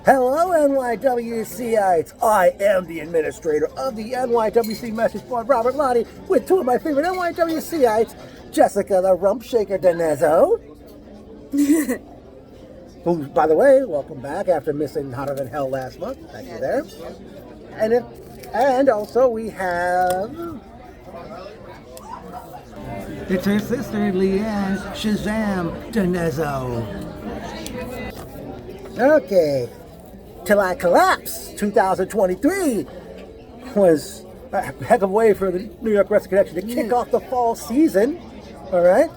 Hello, NYWCites. I am the administrator of the NYWC message board, Robert Lottie, with two of my favorite NYWCites, Jessica the Rump Shaker Danezzo, who, by the way, welcome back after missing Hotter Than Hell last month. Thank you there. And also we have... It's her sister, Leanne Shazam Danezzo. Okay. Till I Collapse 2023 was a heck of a way for the New York Wrestling Connection to kick off the fall season. All right.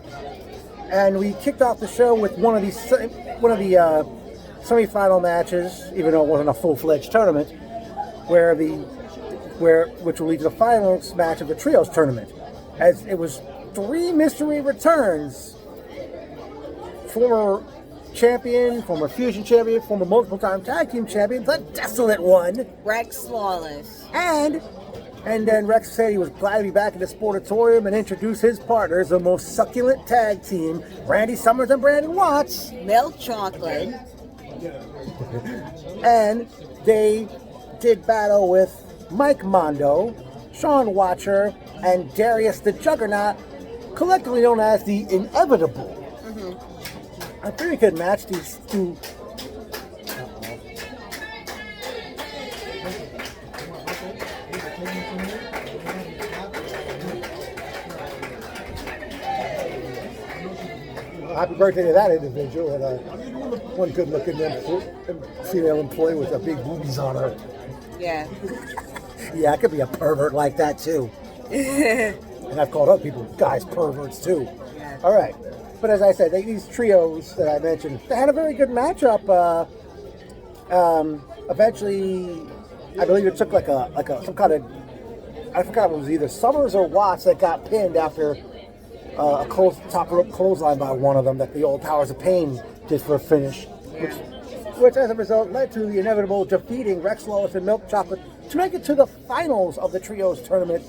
And we kicked off the show with one of the semifinal matches, even though it wasn't a full-fledged tournament, which will lead to the finals match of the trios tournament. As it was 3 mystery returns. Former champion, former fusion champion, former multiple-time tag team champion, the Desolate One, Rex Lawless. And then Rex said he was glad to be back in the Sportatorium and introduce his partners, the most succulent tag team, Randy Summers and Brandon Watts. Milk chocolate. And they did battle with Mike Mondo, Sean Watcher, and Darius the Juggernaut, collectively known as the Inevitable. I think we could match these two. Happy birthday to that individual, and one good-looking female employee with a big boobies on her. Yeah. Yeah, I could be a pervert like that too. And I've called other people guys perverts too. Yeah. All right. But as I said, these trios that I mentioned, they had a very good matchup. Eventually, I believe it took like some kind of, I forgot if it was either Summers or Watts that got pinned after a top rope clothesline by one of them that the old Powers of Pain did for a finish, which as a result led to the Inevitable defeating Rex Lawless and Milk Chocolate to make it to the finals of the trios tournament,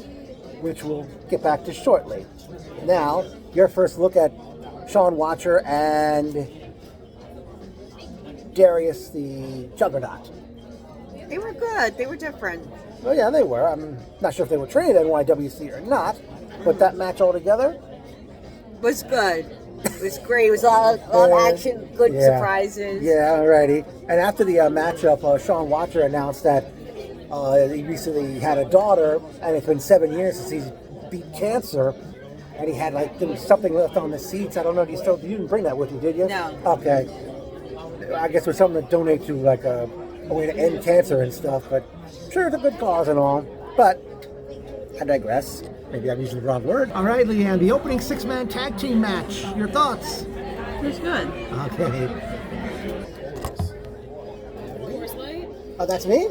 which we'll get back to shortly. Now, your first look at Sean Watcher and Darius the Juggernaut. They were good. They were different. Well, yeah, they were. I'm not sure if they were trained at NYWC or not, but that match altogether was good. It was great. It was all action, good surprises. Yeah, alrighty. And after the matchup, Sean Watcher announced that he recently had a daughter, and it's been 7 years since he's beat cancer. And he had there was something left on the seats. I don't know. You didn't bring that with you, did you? No. Okay. I guess it was something to donate to a way to end cancer and stuff. But sure, it's a good cause and all. But I digress. Maybe I'm using the wrong word. All right, Leanne. The opening 6-man tag team match. Your thoughts? It was good. Okay. Oh, that's me?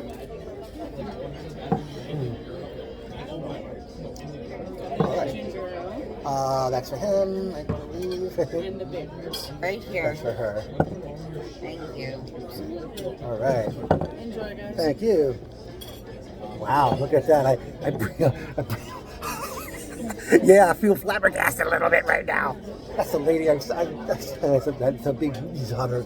That's for him, I believe. And the papers. Right here. That's for her. Thank you. All right. Enjoy, guys. Thank you. Wow, look at that. Yeah, I feel flabbergasted a little bit right now. That's the lady. That's a big boobies on her.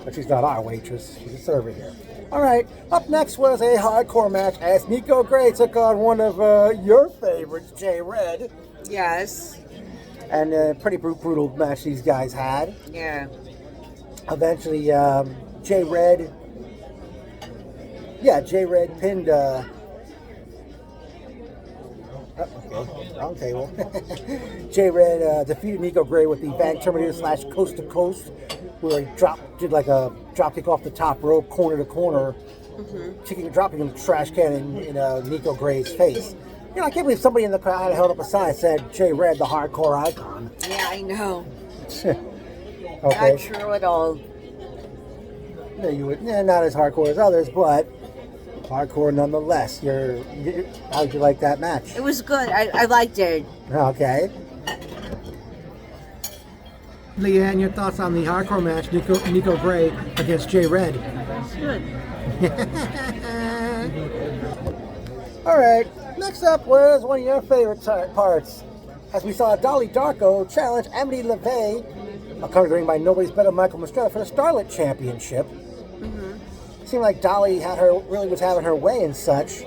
But she's not our waitress. She's a server here. All right. Up next was a hardcore match as Nico Gray took on one of your favorites, Jay Red. Yes. And a pretty brutal match these guys had. Yeah. Eventually, Jay Red pinned. Wrong table. Jay Red defeated Nico Gray with the Van Terminator / Coast to Coast, where he did like a drop kick off the top rope, corner to corner, dropping a trash can in Nico Gray's face. You know, I can't believe somebody in the crowd held up a sign that said Jay Red, the hardcore icon. Yeah, I know. Okay. Not true at all. Yeah, not as hardcore as others, but hardcore nonetheless. How'd you like that match? It was good. I liked it. Okay. Leanne, your thoughts on the hardcore match, Nico Gray against Jay Red? Good. All right. Next up was one of your favorite parts, as we saw Dolly Darko challenge Amity LeVay, accompanied by nobody's better Michael Mastretta for the Starlet Championship. seemed like Dolly was having her way and such.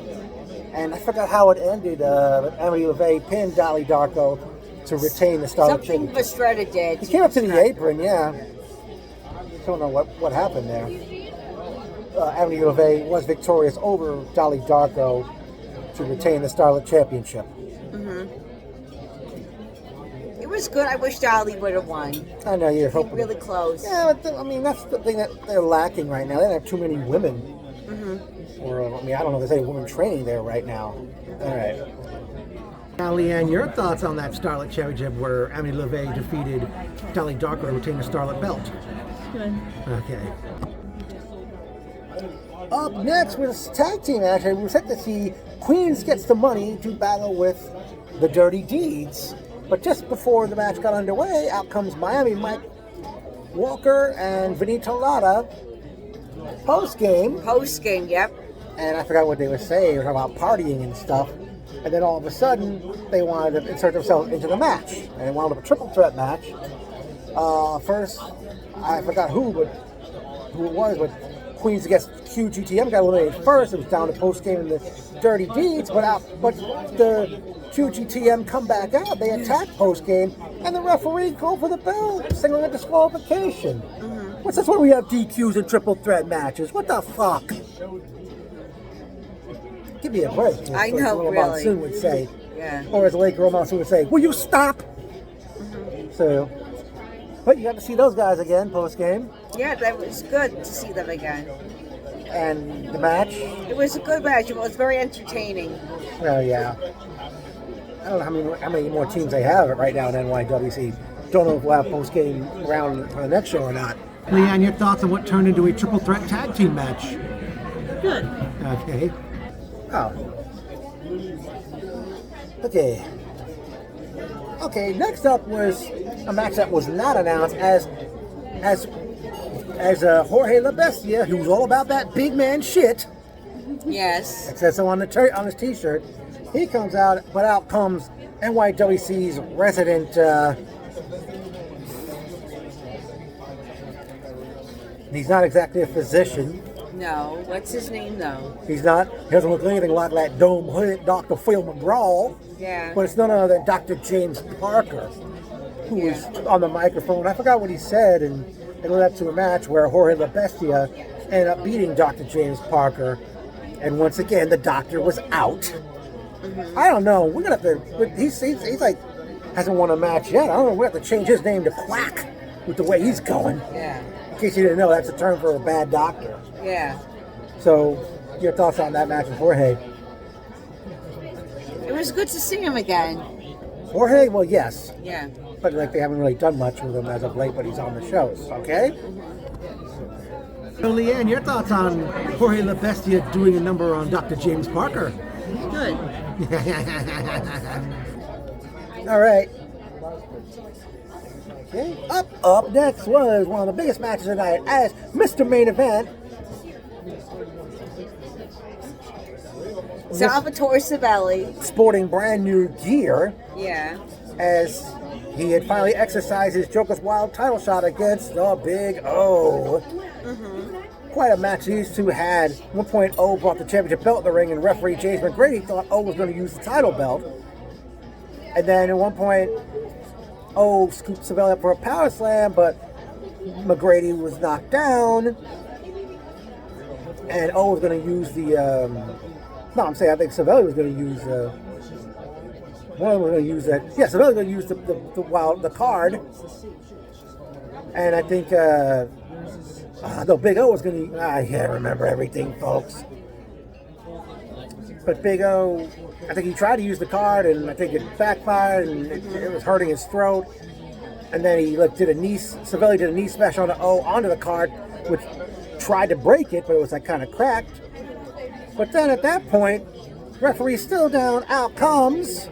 And I forgot how it ended. Emily LeVay pinned Dolly Darko to retain the Starlet Something Championship. Vestretta did. He came up to the apron, yeah. Don't know what happened there. Emily LeVay was victorious over Dolly Darko to retain the Starlet Championship. It was good. I wish Dolly would have won. I know you're hoping. Really close. Yeah, but I mean that's the thing that they're lacking right now. They don't have too many women. Or I mean, I don't know if there's any women training there right now. All right. Now, Leanne, your thoughts on that Starlet Championship where Emily LeVay defeated Dolly Darko to retain the Starlet belt? Good. Okay. Up next was a tag team match. We were set to see Queens Gets the Money to battle with the Dirty Deeds. But just before the match got underway, out comes Miami Mike Walker and Vinny Tolada. Post game, yep. and I forgot what they were saying. They were talking about partying and stuff. And then all of a sudden, they wanted to insert themselves into the match. And they wound up a triple threat match. First, I forgot who it was, but Queens against QGTM got eliminated first. It was down to post game in the Dirty Deeds, but the QGTM come back out. They attack post game, and the referee called for the belt, signaling a disqualification. What's this when we have DQs in triple threat matches? What the fuck? Give me a break. I know, like really. Monsoon would say. Yeah. Or as Lake Girl Monsoon would say, will you stop? So, but you got to see those guys again post game. Yeah, that was good to see them again. And the match? It was a good match. It was very entertaining. Well, yeah. I don't know how many more teams they have right now in NYWC. Don't know if we'll have post game round for the next show or not. Leanne, your thoughts on what turned into a triple threat tag team match? Good. Okay. Oh. Okay. Okay, next up was a match that was not announced as Jorge La Bestia, who's all about that big man shit. Yes. It says so on his t-shirt. He comes out, but out comes NYWC's resident he's not exactly a physician. No. What's his name, though? He doesn't look anything like that dome hood Dr. Phil McGraw. Yeah. But it's none other than Dr. James Parker, who was on the microphone. I forgot what he said, and it led up to a match where Jorge La Bestia ended up beating Dr. James Parker. And once again, the doctor was out. I don't know. We're going to have to... He's like... hasn't won a match yet. I don't know. We have to change his name to Quack with the way he's going. Yeah. In case you didn't know, that's a term for a bad doctor. Yeah. So, your thoughts on that match with Jorge? It was good to see him again. Jorge? Well, yes. Yeah. But like they haven't really done much with him as of late, but he's on the shows, okay? So, Leanne, your thoughts on Jorge La Bestia doing a number on Dr. James Parker? Good. All right. Okay. Up next was one of the biggest matches tonight as Mr. Main Event. Salvatore Sabelli. Sporting brand new gear Yeah. as he had finally exercised his Joker's Wild title shot against the Big O. Quite a match these two had. At one point, O brought the championship belt in the ring, and referee James McGrady thought O was going to use the title belt. And then at one point, O scooped Sabelli up for a power slam, but McGrady was knocked down. And O was going to use the... I think Sabelli was going to use... one of them was going to use that... Yeah, Sabelli was going to use the card. And I think... no, Big O was going to... I can't remember everything, folks. But Big O... I think he tried to use the card, and I think it backfired, and it was hurting his throat. And then he Sabelli did a knee smash on the O onto the card, which tried to break it, but it was like kind of cracked. But then at that point, referee's still down, out comes...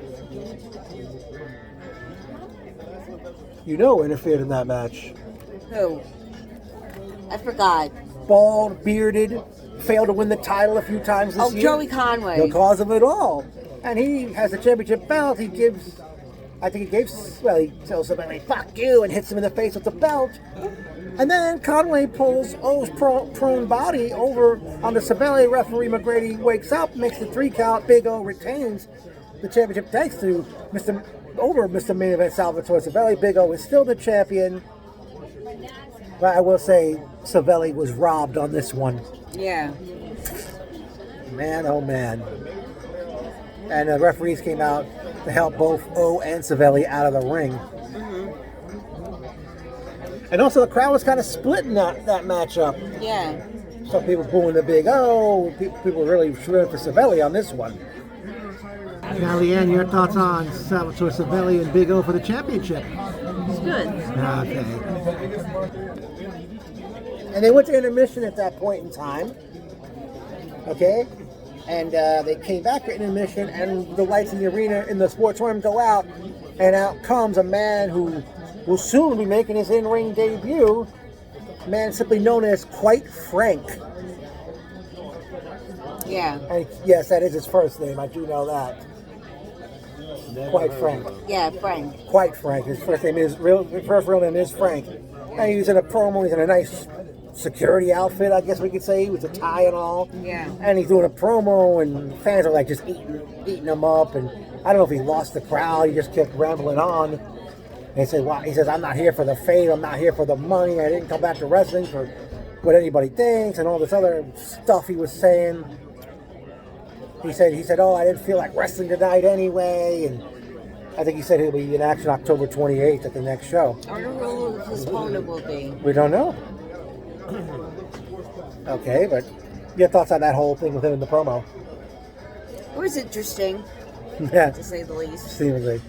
interfered in that match. Who? I forgot. Bald, bearded, failed to win the title a few times this year. Joey Conway. The cause of it all. And he has the championship belt. He tells somebody, fuck you, and hits him in the face with the belt. And then Conway pulls O's prone body over on the Savelli. Referee McGrady wakes up, makes the 3 count. Big O retains the championship thanks to Mr. Main Event Salvatore Savelli. Big O is still the champion. But I will say Savelli was robbed on this one. Yeah. Man, oh man. And the referees came out to help both O and Savelli out of the ring. And also the crowd was kind of split in that matchup. Yeah. Some people booing the Big O. People really cheering for Savelli on this one. Now, Leanne, your thoughts on Salvatore Savelli and Big O for the championship? It's good. Okay. And they went to intermission at that point in time. Okay? And they came back for intermission, and the lights in the arena in the sports room go out, and out comes a man who will soon be making his in-ring debut, a man simply known as Quite Frank. Yeah. And yes, that is his first name. I do know that. Quite Frank. Yeah, Frank. Quite Frank. His first name is his first real name is Frank. And he's in a promo. He's in a nice security outfit, I guess we could say, with a tie and all. Yeah. And he's doing a promo, and fans are like just eating him up. And I don't know if he lost the crowd. He just kept rambling on. And he said, "Wow." He says, "I'm not here for the fame. I'm not here for the money. I didn't come back to wrestling for what anybody thinks," and all this other stuff he was saying. He said, "Oh, I didn't feel like wrestling tonight anyway." And I think he said he'll be in action October 28th at the next show. I don't know who his opponent will be. We don't know. Okay, but your thoughts on that whole thing with him in the promo? It was interesting, Yeah, to say the least. seemingly.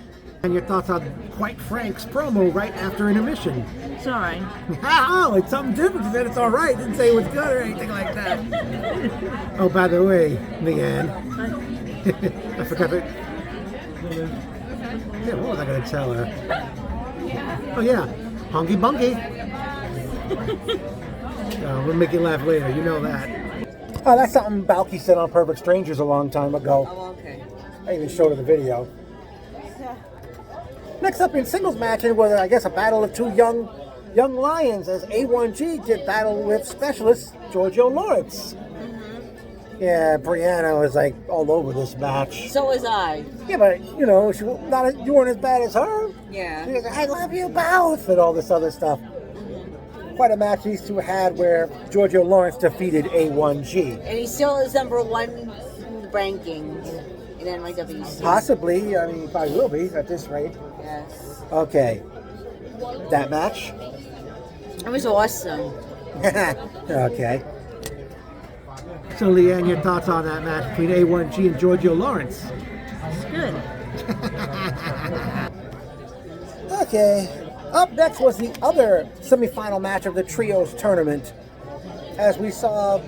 And your thoughts on Quite Frank's promo right after intermission? It's all right. Oh, it's something different. You said it's all right. Didn't say it was good or anything like that. Oh, by the way, Leanne, I forgot it. Yeah, what was I going to tell her? Oh, yeah, Honky Bunky. We'll make you laugh later. You know that. Oh, that's something Balky said on Perfect Strangers a long time ago. Oh, okay. I even showed her the video. Next up in singles match, it was, I guess, a battle of two young lions as A1G did battle with specialist Giorgio Lawrence. Yeah, Brianna was like all over this match. So was I. Yeah, but you know, you weren't as bad as her. Yeah. She was like, "I love you both," and all this other stuff. Quite a match these two had where Giorgio Lawrence defeated A1G. And he still is #1 in the rankings in NYWC. Possibly, I mean, he probably will be at this rate. Yes. Okay, that match. It was awesome. Okay. So, Leanne, your thoughts on that match between A1G and Giorgio Lawrence? It's good. Okay. Up next was the other semifinal match of the Trios tournament, as we saw,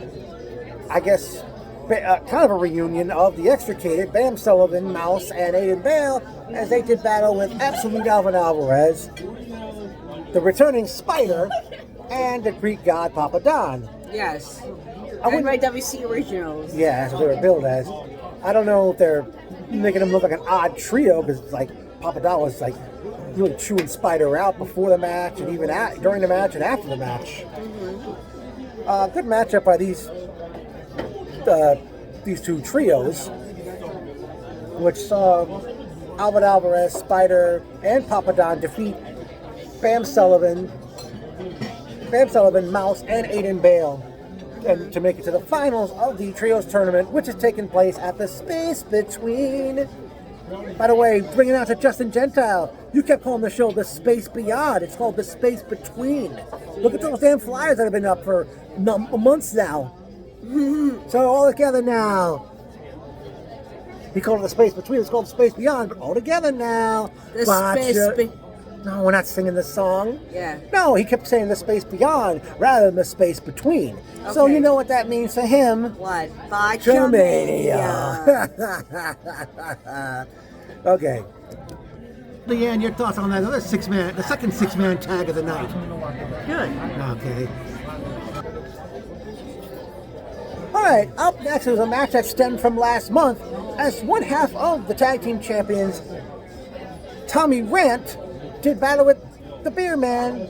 I guess, kind of a reunion of the extricated Bam Sullivan, Mouse, and Aiden Bale, as they did battle with Absolute Alvin Alvarez, the returning Spider, and the Greek god Papa Don. Yes. I wouldn't- NYWC originals. Yeah, that's what they were billed as. I don't know if they're making them look like an odd trio, because like Papa Don was like really chewing Spider out before the match, and even during the match and after the match. Good matchup by these two trios, which saw Alvin Alvarez, Spider, and Papa Don defeat Bam Sullivan, Mouse, and Aiden Bale, and to make it to the finals of the Trios tournament, which is taking place at the Space Between. By the way, bringing out to Justin Gentile, you kept calling the show The Space Beyond. It's called The Space Between. Look at those damn flyers that have been up for months now. So all together now. He called it The Space Between. It's called The Space Beyond, but all together now. The space. No, we're not singing the song. Yeah. No, he kept saying The Space Beyond rather than The Space Between. So Okay. you know what that means to him. What? Botchamania. Okay. Leanne, your thoughts on that other the second six-man tag of the night? Good. Okay. All right, up next is a match that stemmed from last month, as one half of the tag team champions, Tommy Rant, did battle with the Beer Man,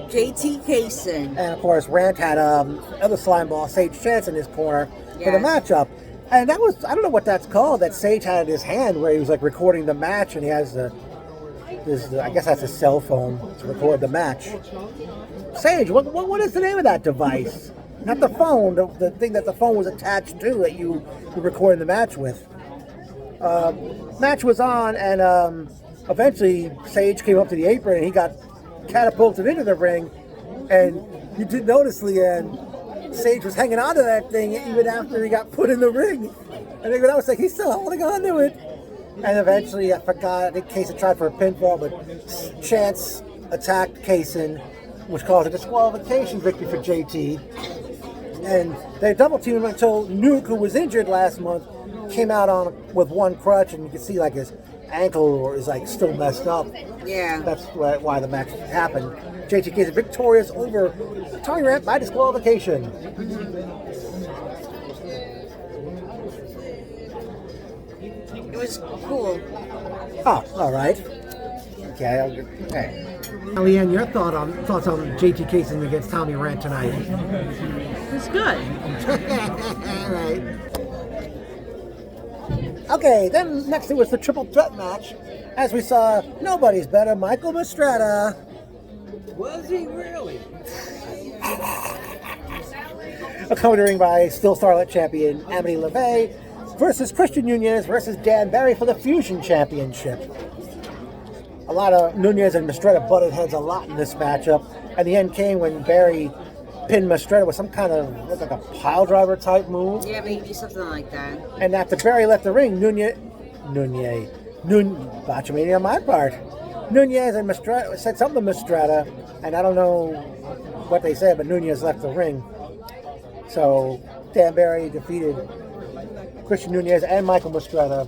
JT Kaysen. And of course, Rant had other slime ball, Sage Chance, in his corner for the Yes. matchup. And that was, I don't know what that's called, that Sage had in his hand where he was like recording the match, and he has I guess that's a cell phone to record the match. Sage, what is the name of that device? Not the phone, the thing that the phone was attached to that you were recording the match with. Match was on, and eventually Sage came up to the apron and he got catapulted into the ring. And you did notice, Leanne, Sage was hanging on to that thing even after he got put in the ring. And even I was like, he's still holding on to it. And eventually, I forgot, I think Kaysen tried for a pinfall, but Chance attacked Kaysen, which caused a disqualification victory for JT. And they double teamed him until Nuke, who was injured last month, came out with one crutch, and you can see like his ankle is like still messed up. Yeah. That's why the match happened. JT Kaysen victorious over Tommy Rant by disqualification. It was cool. Oh, all right. Okay. Now, Leanne, your thoughts on JT Kaysen against Tommy Rant tonight? It's good. All right. Okay, then next it was the triple threat match. As we saw, nobody's better, Michael Mastretta. Was he really? Accompanied by still Starlet champion Amity LeVay versus Christian Nunez versus Dan Barry for the Fusion Championship. A lot of Nunez and Mastretta butted heads a lot in this matchup, and the end came when Barry pinned Mastretta with some kind of, looked like a pile driver type move. Yeah, maybe something like that. And after Barry left the ring, Botchamania on my part. Nunez and Mastretta said something to Mastretta, and I don't know what they said, but Nunez left the ring. So Dan Barry defeated Christian Nunez and Michael Mastretta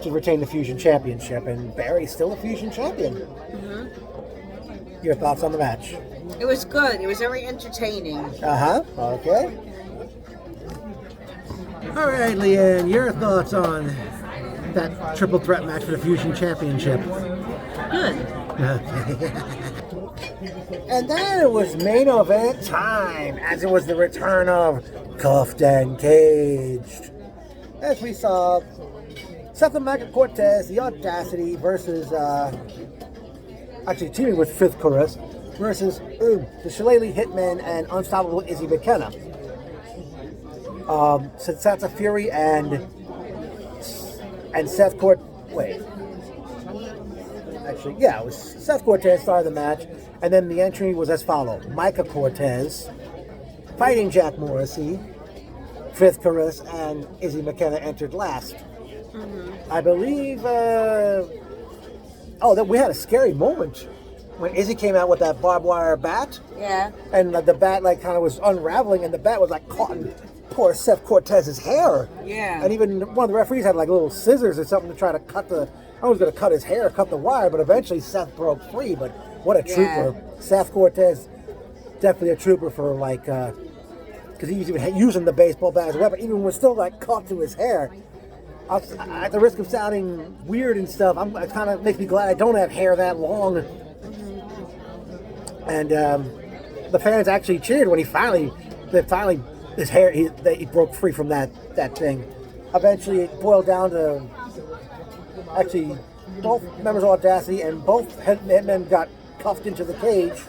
to retain the Fusion Championship, and Barry's still a Fusion Champion. Mm-hmm. Your thoughts on the match? It was good. It was very entertaining. Okay. All right, Leanne, your thoughts on that triple threat match for the Fusion Championship? Good. And then it was main event time, as it was the return of Cuffed and Caged. As we saw, Seth Cortez, The Audacity versus, teaming with Fifth Chorus versus the Shillelagh Hitmen and Unstoppable Izzy McKenna. Sensata Fury and Seth Cortez. Wait. Actually, yeah, it was Seth Cortez started the match, and then the entry was as follows: Micah Cortez fighting Jack Morrissey, Fifth Chorus, and Izzy McKenna entered last. Mm-hmm. I believe. We had a scary moment when Izzy came out with that barbed wire bat. Yeah. And the bat kind of was unraveling, and the bat was caught in poor Seth Cortez's hair. Yeah. And even one of the referees had little scissors or something to try to cut I was going to cut his hair, cut the wire, but eventually Seth broke free. But what a trooper. Seth Cortez, definitely a trooper for because he was even using the baseball bat as a weapon, even when still caught to his hair. At the risk of sounding weird and stuff, it kind of makes me glad I don't have hair that long. And the fans actually cheered when his hair, he broke free from that thing. Eventually, it boiled down to actually both members of Audacity and both hitmen got cuffed into the cage,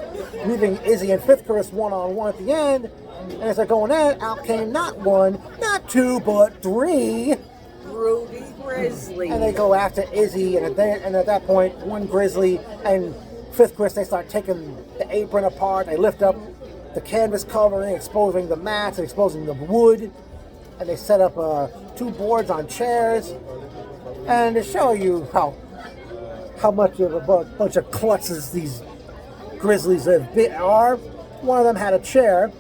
leaving Izzy and Fifth Chorus one-on-one at the end. And as they're going at, out came not one, not two, but three. Rudy Grizzly. And they go after Izzy, and at that point, one Grizzly and Fifth Chorus, they start taking the apron apart. They lift up the canvas covering, exposing the mats, and exposing the wood. And they set up 2 boards on chairs. And to show you how much of a bunch of klutzes these Grizzlies are, one of them had a chair,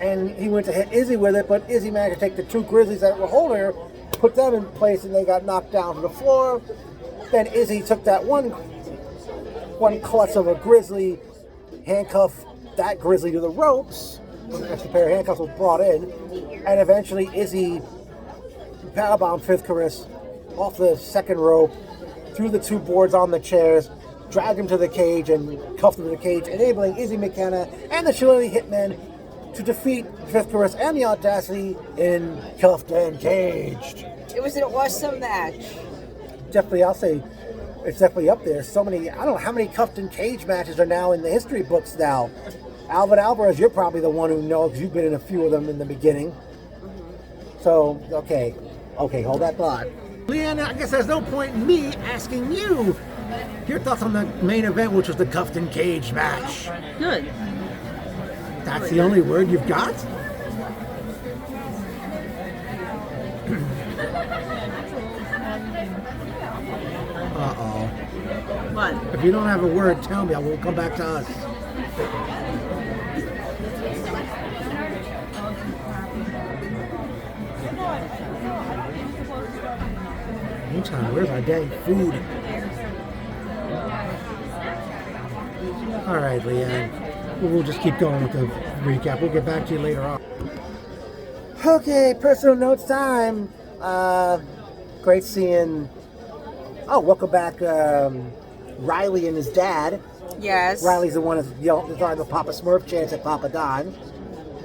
and he went to hit Izzy with it, but Izzy managed to take the 2 Grizzlies that were holding her, put them in place, and they got knocked down to the floor. Then Izzy took that one klutz of a Grizzly, handcuffed that Grizzly to the ropes. An extra pair of handcuffs was brought in, and eventually Izzy powerbombed Fifth Chorus off the second rope, through the 2 boards on the chairs, dragged him to the cage and cuffed him to the cage, enabling Izzy McKenna and the Shillelagh Hitmen to defeat Fitzpatrick and the Audacity in Cuffed and Caged. It was an awesome match. Definitely, I'll say it's definitely up there. So many, I don't know how many Cuffed and Caged matches are now in the history books now. Alvin Alvarez, you're probably the one who knows because you've been in a few of them in the beginning. So, okay, hold that thought. Leanne, I guess there's no point in me asking you your thoughts on the main event, which was the Cuffed and Caged match. Good. That's the only word you've got? Uh-oh. What? If you don't have a word, tell me. I won't come back to us. Meantime, where's our dang food? All right, Leanne. We'll just keep going with the recap. We'll get back to you later on. Okay, personal notes time. Great seeing... Oh, welcome back, Riley and his dad. Yes. Riley's the one that's throwing the Papa Smurf chants at Papa Don.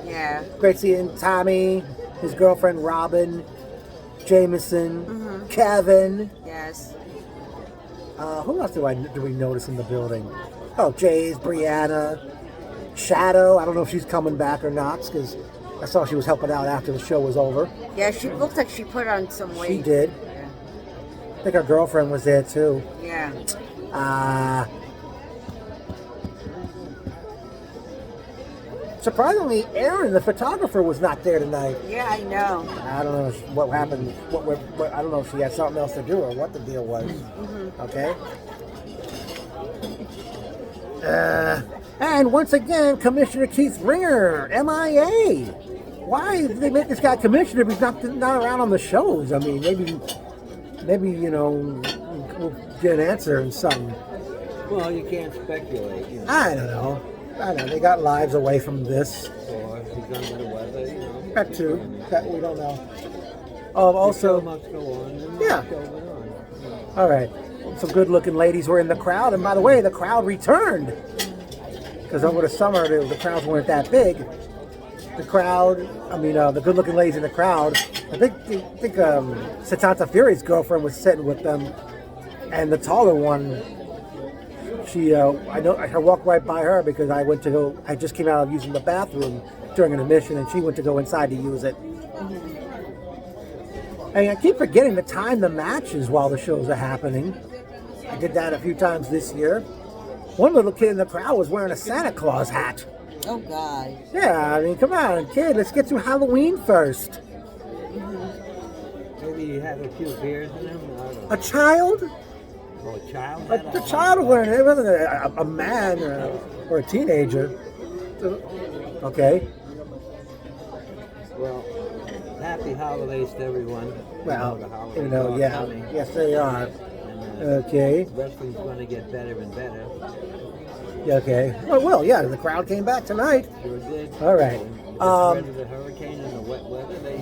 Yeah. Great seeing Tommy, his girlfriend Robin, Jameson, Kevin. Yes. Who else do we notice in the building? Oh, Jay's, Brianna, Shadow. I don't know if she's coming back or not because I saw she was helping out after the show was over. Yeah, she looked like she put on some weight. She did. Yeah. I think her girlfriend was there too. Yeah. Surprisingly, Aaron, the photographer, was not there tonight. Yeah, I know. I don't know what happened. What I don't know if she had something else to do or what the deal was. Okay. And once again, Commissioner Keith Ringer, MIA. Why did they make this guy commissioner if he's not around on the shows? I mean, maybe you know, we'll get an answer in something. Well, you can't speculate. You know. I don't know. They got lives away from this. Or if he's under the weather, you know. That too. That we don't know. Also, The show must go on. And Yeah. the show went on. all right. Some good-looking ladies were in the crowd, and by the way, the crowd returned because over the summer the crowds weren't that big. The crowd, the good-looking ladies in the crowd. I think Satanta Fury's girlfriend was sitting with them, and the taller one. She, I walked right by her because I just came out of using the bathroom during an admission, and she went to go inside to use it. And I keep forgetting to time the matches while the shows are happening. I did that a few times this year. One little kid in the crowd was wearing a Santa Claus hat. Oh, God. Yeah, I mean, come on, kid, let's get through Halloween first. Maybe he had a few beers in him. I don't know. A child? Oh, a child? The child was wearing it. It wasn't a man or a teenager. Okay. Well, happy holidays to everyone. Well, the holidays are yeah. coming. Yes, they are. And, Okay. wrestling's going to get better and better. Okay. Well, yeah, the crowd came back tonight. Sure did. All right. And the threat of the hurricane and the wet weather, they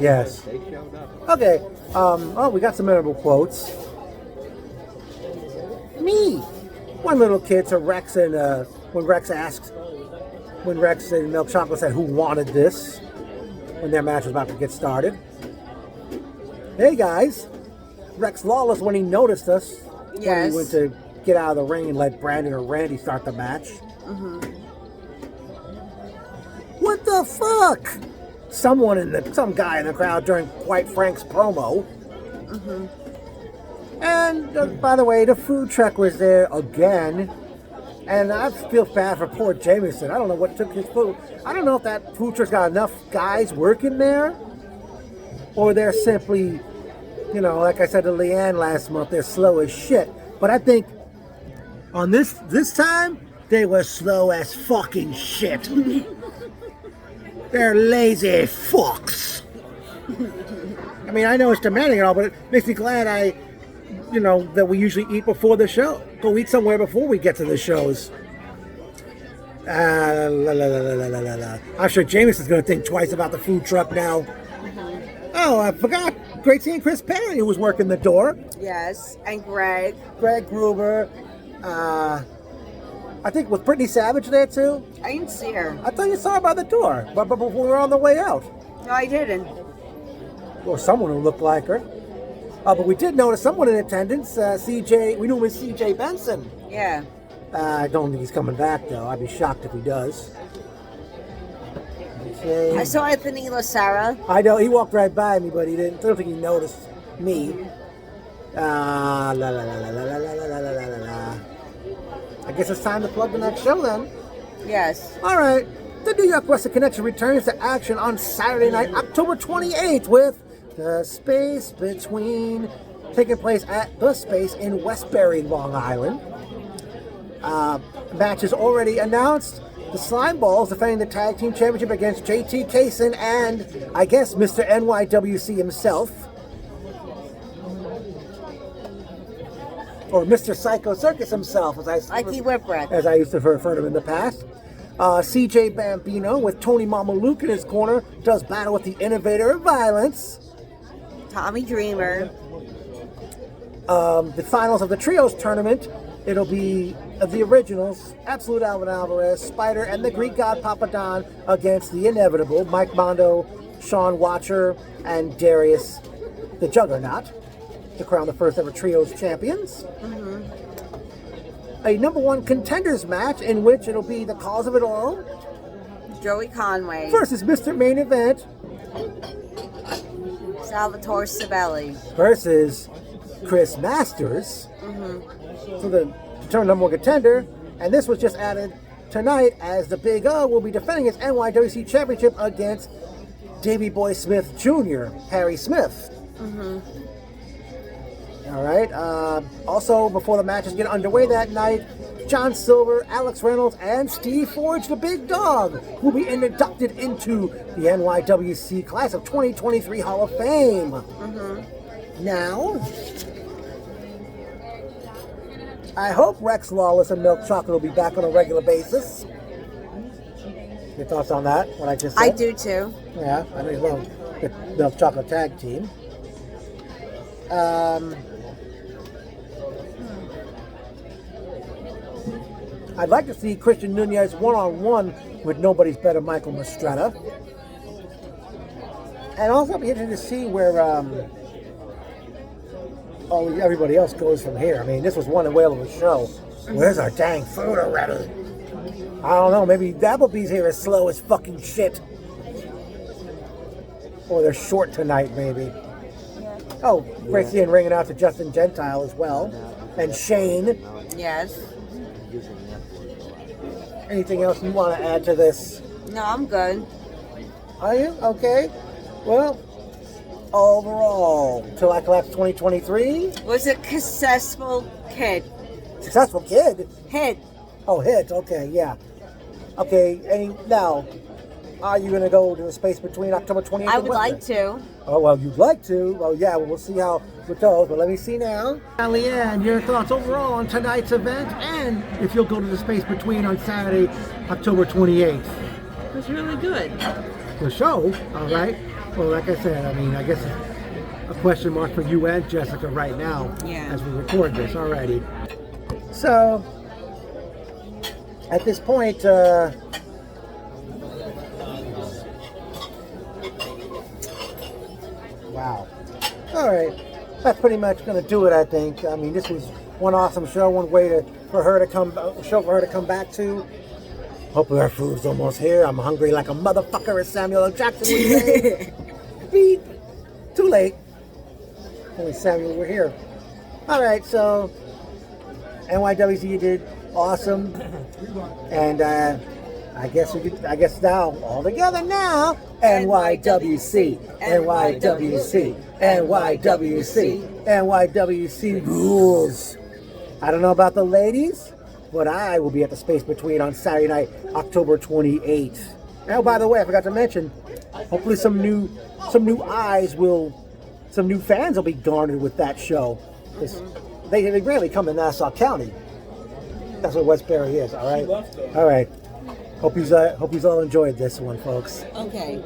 showed up. Okay. We got some memorable quotes. Me. One little kid to Rex and when Rex and Milk Chocolate said who wanted this when their match was about to get started. Hey guys. Rex Lawless when he noticed us. Yes. When he went to get out of the ring and let Brandon or Randy start the match. What the fuck? Some guy in the crowd during Quite Frank's promo. And by the way, the food truck was there again. And I feel bad for poor Jameson. I don't know what took his food. I don't know if that food truck's got enough guys working there. Or they're simply, like I said to Leanne last month, they're slow as shit. But I think on this time, they were slow as fucking shit. They're lazy fucks. I mean, I know it's demanding and all, but it makes me glad that we usually eat before the show. Go eat somewhere before we get to the shows. I'm sure Jameson's going to think twice about the food truck now. Oh, I forgot. Great seeing Chris Perry, who was working the door. Yes, and Greg. Greg Gruber. I think with Brittany Savage there too. I didn't see her. I thought you saw her by the door, but before we were on the way out. No, I didn't. Or someone who looked like her. But we did notice someone in attendance. CJ, we knew him as CJ Benson. Yeah. I don't think he's coming back though. I'd be shocked if he does. Okay. I saw Anthony LaSara. I know he walked right by me, but he didn't. I don't think he noticed me. La la la la la la la la la la la. I guess it's time to plug the next show then. Yes. All right. The New York Wrestling Connection returns to action on Saturday night, October 28th, with The Space Between, taking place at The Space in Westbury, Long Island. Match is already announced. The Slime Balls defending the Tag Team Championship against JT Kaysen and, I guess, Mr. NYWC himself. Or Mr. Psycho Circus himself, as I used to refer to him in the past. CJ Bambino, with Tony Mamaluke in his corner, does battle with the Innovator of Violence. Tommy Dreamer. The finals of the Trios tournament, it'll be the originals, Absolute Alvin Alvarez, Spider, and the Greek God Papadon against the Inevitable, Mike Mondo, Sean Watcher, and Darius the Juggernaut, to crown the first ever Trios champions. A number one contenders match in which it'll be the cause of it all. Joey Conway. Versus Mr. Main Event. Salvatore Sibeli. Versus Chris Masters. For the determined number one contender. And this was just added tonight as the Big O will be defending his NYWC championship against Davey Boy Smith Jr., Harry Smith. All right. Also, before the matches get underway that night, John Silver, Alex Reynolds, and Steve Forge, the Big Dog, will be inducted into the NYWC Class of 2023 Hall of Fame. Now, I hope Rex Lawless and Milk Chocolate will be back on a regular basis. Your thoughts on that? What I just said? I do too. Yeah, I know you love the Milk Chocolate Tag Team. I'd like to see Christian Nunez one-on-one with nobody's better Michael Mastretta. And also I'd be interested to see where everybody else goes from here. I mean, this was one whale of a show. Where's our dang food already? I don't know, maybe Applebee's here is slow as fucking shit. Or they're short tonight, maybe. Oh, great seeing ringing out to Justin Gentile as well. And Shane. Yes. Anything else you want to add to this? No, I'm good. Are you? Okay. Well, overall, Till I Collapse 2023. Was a successful kid. Successful kid? Hit. Oh, hit. Okay, yeah. Okay, now, are you going to go to the Space Between October 28th? I would like to. Oh, well, you'd like to. Well, yeah, we'll see how it goes. But let me see now. Leanne, your thoughts overall on tonight's event, and if you'll go to the Space Between on Saturday, October 28th. It was really good. The show, all right. Well, like I said, I mean, I guess a question mark for you and Jessica right now as we record this already. So, at this point, wow. All right. That's pretty much going to do it, I think. I mean, this was one awesome show, one way for her to come back to. Hopefully our food's almost here. I'm hungry like a motherfucker, as Samuel L. Jackson would say. Beep. Too late. Only Samuel were here. All right, so NYWC did awesome, and I guess now all together now. NYWC, NYWC, NYWC, NYWC rules. I don't know about the ladies, but I will be at the Space Between on Saturday night, October 28th. Now, by the way, I forgot to mention, hopefully some new fans will be garnered with that show. They rarely come to Nassau County. That's what Westbury is, all right? All right. Hope you all enjoyed this one, folks. Okay.